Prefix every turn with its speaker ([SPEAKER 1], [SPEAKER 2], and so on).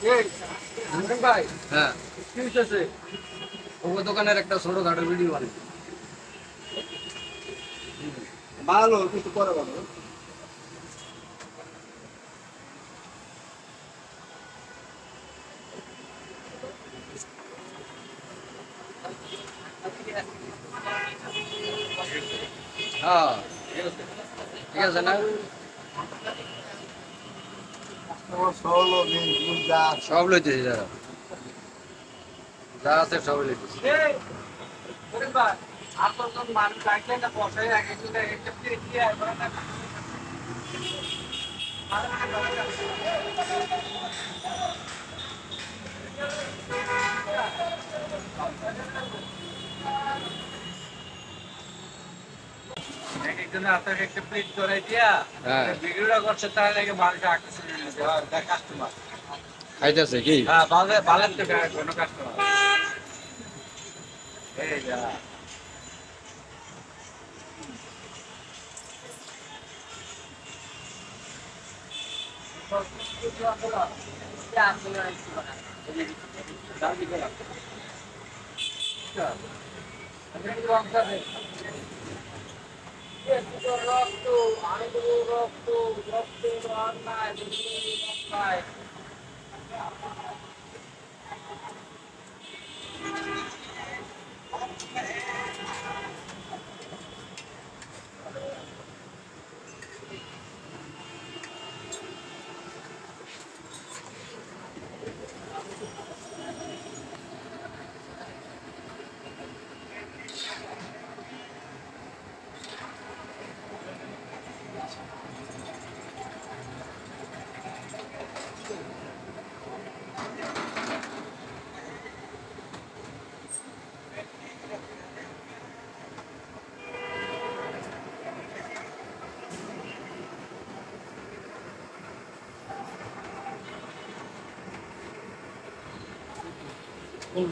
[SPEAKER 1] ভাই
[SPEAKER 2] হ্যাঁ,
[SPEAKER 1] কি হইতেছে?
[SPEAKER 2] ও দোকানের একটা ছোটখাটো ভিডিও বানাই।
[SPEAKER 1] ভালো কিছু করে ভালো।
[SPEAKER 2] হ্যাঁ, ঠিক আছে না?
[SPEAKER 1] সহলো দিন দিন যা
[SPEAKER 2] সব লইতেছি যারা যা আছে সব লইতেছি।
[SPEAKER 1] ভাই আর তো মানুষ লাগলে না বসাই আগে চলে একটা কি আর একজনের আপনাকে একটা প্লেট ধরাই দিয়া
[SPEAKER 2] হ্যাঁ,
[SPEAKER 1] ভিডিওটা করছে তার লাগে মানুষ আকর্ষণ কাস্টমার।
[SPEAKER 2] খাইতেছে কি?
[SPEAKER 1] হ্যাঁ ভালো ভালো তো কোনো কাস্টমার এই যা রক্ত আনন্দ রক্ত রক্ত অন্যায়
[SPEAKER 2] কোন